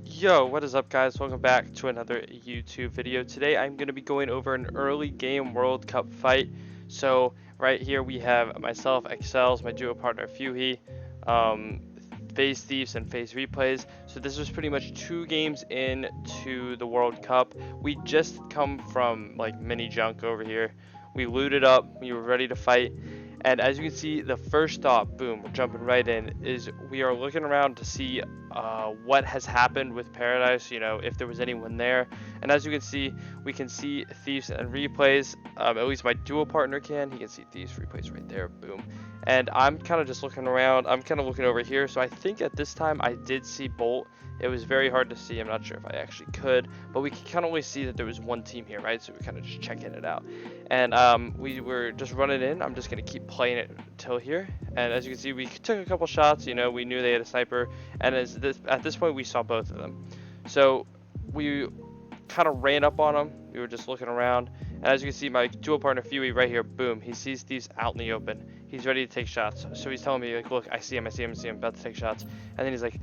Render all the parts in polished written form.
Yo, what is up guys? Welcome back to another YouTube video. Today I'm going to be going over an early game World Cup fight. So right here we have myself, Excels, my duo partner Fuhi, um, FaZe Thieves and FaZe Replays. So this was pretty much 2 games into the World Cup. We just come from like mini junk over here. We looted up, we were ready to fight. And as you can see, the first thought, boom, we're jumping right in, is we are looking around to see what has happened with Paradise, if there was anyone there. And as you can see, we can see Thieves and Replays. At least my duo partner can. He can see Thieves, Replays right there, boom. And I'm kind of just looking around. I'm kind of looking over here. So I think at this time I did see Bolt. It was very hard to see. I'm not sure if I actually could, but we can kind of only see that there was one team here, right? So we're kind of just checking it out. And we were just running in. I'm just going to keep playing it until here. And as you can see, we took a couple shots. We knew they had a sniper. And at this point, we saw both of them. So we kind of ran up on them. We were just looking around. And as you can see, my dual partner, Fuey, right here, boom. He sees these out in the open. He's ready to take shots. So he's telling me, like, look, I see him, about to take shots. And then he's like,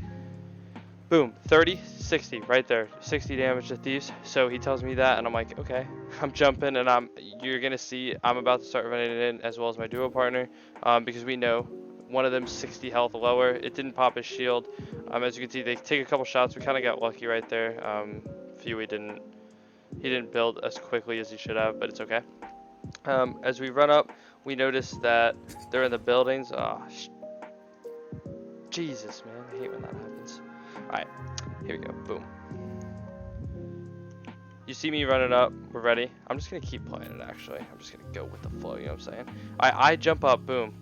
boom, 30, 60, right there, 60 damage to Thieves. So he tells me that, and I'm like, okay. I'm jumping, and you're gonna see I'm about to start running it in, as well as my duo partner, because we know one of them 60 health lower. It didn't pop his shield. As you can see, they take a couple shots. We kind of got lucky right there. Fuey he didn't build as quickly as he should have, but it's okay. As we run up, we notice that they're in the buildings. Oh, Jesus, man, I hate when that happens. All right, here we go. Boom. You see me running up. We're ready. I'm just going to keep playing it, actually. I'm just going to go with the flow, you know what I'm saying? I jump up. Boom.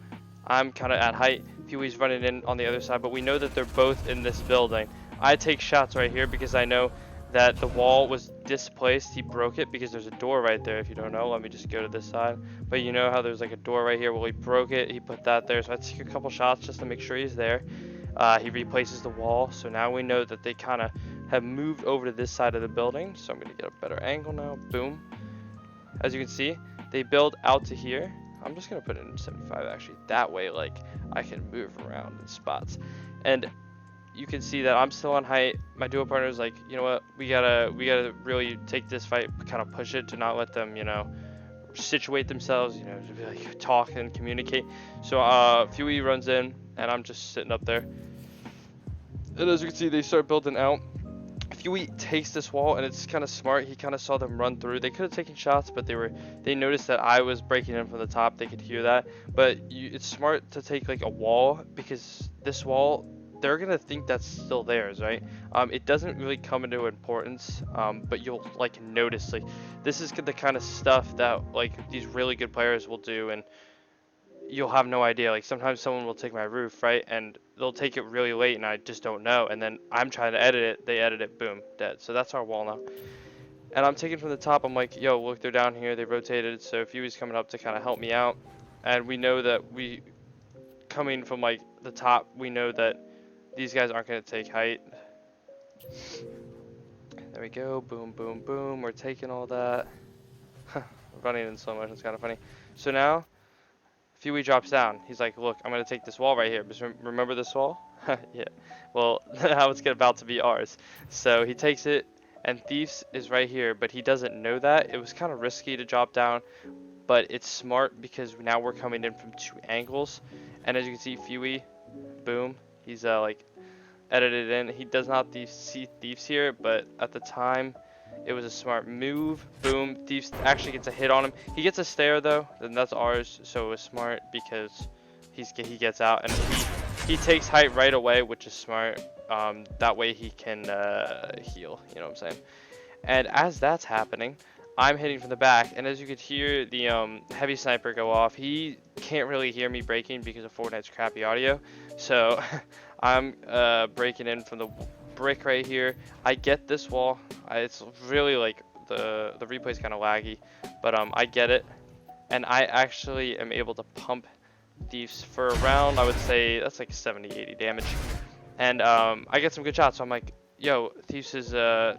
I'm kind of at height. Huey's running in on the other side, but we know that they're both in this building. I take shots right here because I know that the wall was displaced. He broke it because there's a door right there. If you don't know, let me just go to this side. But you know how there's like a door right here? Well, he broke it. He put that there. So I take a couple shots just to make sure he's there. He replaces the wall. So now we know that they kind of have moved over to this side of the building. So I'm going to get a better angle now. Boom. As you can see, they build out to here. I'm just going to put it in 75 actually. That way, like, I can move around in spots. And you can see that I'm still on height. My duo partner is like, you know what, we gotta really take this fight, kind of push it to not let them, situate themselves, to be like talk and communicate. So Fuey runs in, and I'm just sitting up there. And as you can see, they start building out. Fuey takes this wall, and it's kind of smart. He kind of saw them run through. They could have taken shots, but they noticed that I was breaking in from the top. They could hear that. But it's smart to take like a wall, because this wall, they're gonna think that's still theirs, right? It doesn't really come into importance, but you'll like notice, like, this is the kind of stuff that like these really good players will do, and you'll have no idea. Like, sometimes someone will take my roof, right, and they'll take it really late, and I just don't know. And then I'm trying to edit it, they edit it, boom, dead. So that's our wall now. And I'm taking from the top. I'm like, yo, look, they're down here. They rotated, so Fuey's coming up to kind of help me out. And we know that coming from like the top, we know that these guys aren't going to take height. There we go. Boom, boom, boom. We're taking all that. Running in slow motion is kind of funny. So now Fuey drops down. He's like, look, I'm going to take this wall right here. Remember this wall? Yeah. Well, now it's about to be ours. So he takes it, and Thieves is right here, but he doesn't know that. It was kind of risky to drop down, but it's smart because now we're coming in from 2 angles. And as you can see, Fuey, boom, he's like edited in. He does not see Thieves here, but at the time, it was a smart move. Boom. Thieves actually gets a hit on him. He gets a stare though, and that's ours. So it was smart because he gets out, and he takes height right away, which is smart. That way he can heal. You know what I'm saying? And as that's happening, I'm hitting from the back, and as you could hear the heavy sniper go off, he can't really hear me breaking because of Fortnite's crappy audio. So I'm breaking in from the brick right here. I get this wall. It's really like the replay's kind of laggy, but I get it, and I actually am able to pump Thieves for around, I would say that's like 70-80 damage, and I get some good shots. So I'm like, yo, Thieves is low.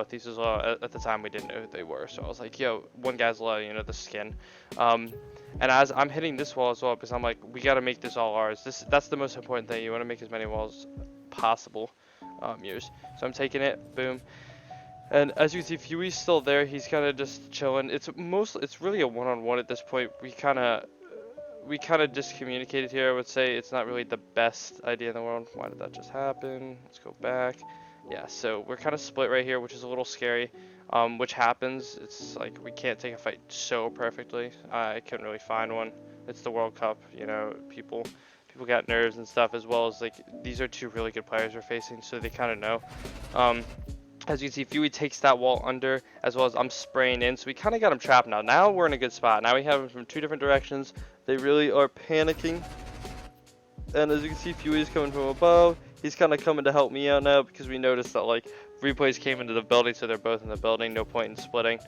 Thieves is low. At the time, we didn't know who they were, so I was like, yo, one guy's low, the skin. And as I'm hitting this wall as well, because I'm like, we got to make this all ours. That's the most important thing. You want to make as many walls possible. years. So I'm taking it, boom. And as you can see, Fuey's still there. He's kind of just chilling. It's really a one-on-one at this point. We kind of just communicated here. I would say it's not really the best idea in the world. Why did that just happen? Let's go back. Yeah, so we're kind of split right here, which is a little scary. Which happens. It's like we can't take a fight so perfectly. I couldn't really find one. It's the World Cup, you know. People got nerves and stuff, as well as like these are two really good players we're facing, so they kind of know. As you can see, Fuey takes that wall under, as well as I'm spraying in. So we kind of got him trapped now. Now we're in a good spot. Now we have him from two different directions. They really are panicking. And as you can see, Fuey is coming from above. He's kind of coming to help me out now because we noticed that like replays came into the building, so they're both in the building. No point in splitting.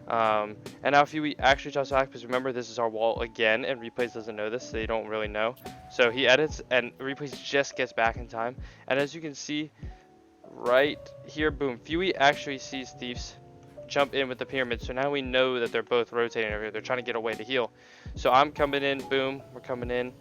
And now Fuey actually tries to act, because remember, this is our wall again, and replays doesn't know this. So they don't really know. So he edits, and replays just gets back in time. And as you can see, right here, boom, Fuey actually sees Thieves jump in with the pyramid, so now we know that they're both rotating over here. They're trying to get away to heal. So I'm coming in, boom, we're coming in,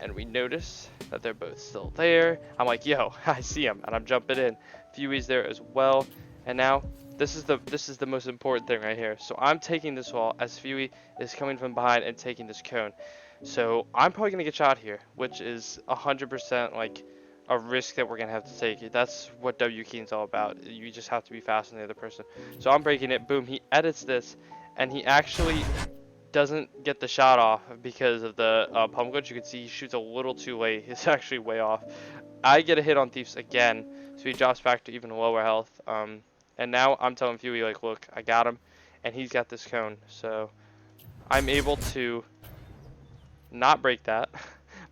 and we notice that they're both still there. I'm like, yo, I see him, and I'm jumping in. Fuey's there as well, and now this is the most important thing right here. So I'm taking this wall as Fuey is coming from behind and taking this cone. So I'm probably gonna get shot here, which is 100% like a risk that we're gonna have to take. That's what W Keen's all about. You just have to be faster than the other person. So I'm breaking it. Boom. He edits this, and he actually doesn't get the shot off because of the pump glitch. You can see he shoots a little too late. He's actually way off. I get a hit on Thieves again, so he drops back to even lower health. And now I'm telling Fuey, like, look, I got him, and he's got this cone. So I'm able to not break that.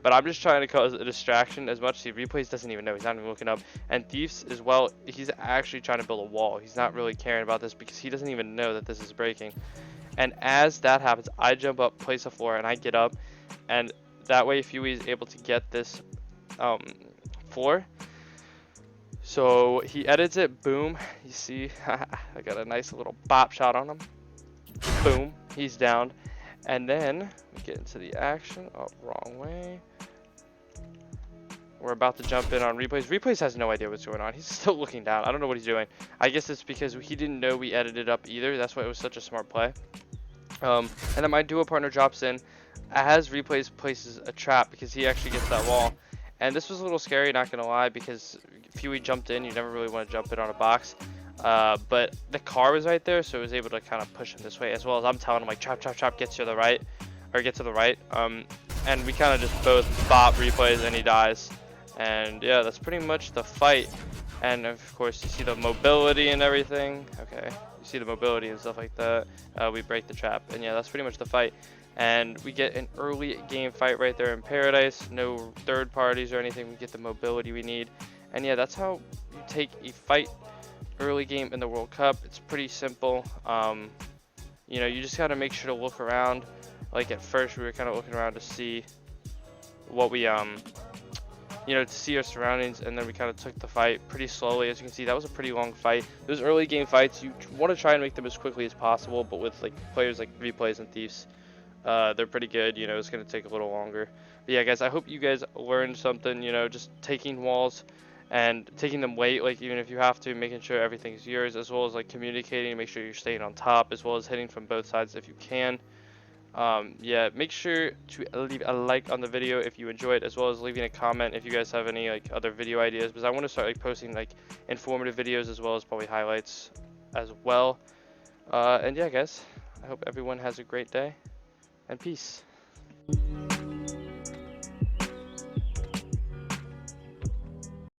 But I'm just trying to cause a distraction as much. See, replays doesn't even know. He's not even looking up. And Thieves as well, he's actually trying to build a wall. He's not really caring about this because he doesn't even know that this is breaking. And as that happens, I jump up, place a floor, and I get up. And that way, Fuey is able to get this floor. So he edits it. Boom. You see, I got a nice little bop shot on him. Boom. He's down. And then we get into the action. Oh, wrong way. We're about to jump in on Replays. Replays has no idea what's going on. He's still looking down. I don't know what he's doing. I guess it's because he didn't know we edited up either. That's why it was such a smart play. And then my duo partner drops in as Replays places a trap because he actually gets that wall. And this was a little scary, not going to lie, because Fuey jumped in. You never really want to jump in on a box. But the car was right there, so it was able to kind of push him this way, as well as I'm telling him, like, trap, trap, trap, get to the right. Or get to the right. And we kind of just both bop Replays, and he dies. And yeah, that's pretty much the fight. And of course, you see the mobility and everything. Okay, you see the mobility and stuff like that. We break the trap, and yeah, that's pretty much the fight. And we get an early game fight right there in Paradise. No third parties or anything. We get the mobility we need. And yeah, that's how you take a fight early game in the World Cup. It's pretty simple. You know, you just gotta make sure to look around. Like at first, we were kind of looking around to see what we you know, to see our surroundings, and then we kind of took the fight pretty slowly. As you can see, that was a pretty long fight. Those early game fights, you want to try and make them as quickly as possible, but with like players like Replays and Thieves, they're pretty good. You know, it's going to take a little longer. But yeah, guys, I hope you guys learned something, you know, just taking walls and taking them late, like even if you have to, making sure everything's yours, as well as like communicating, make sure you're staying on top, as well as hitting from both sides if you can. Yeah, make sure to leave a like on the video if you enjoyed, as well as leaving a comment if you guys have any like other video ideas, because I want to start like posting like informative videos as well as probably highlights as well. And yeah, guys, I hope everyone has a great day, and peace.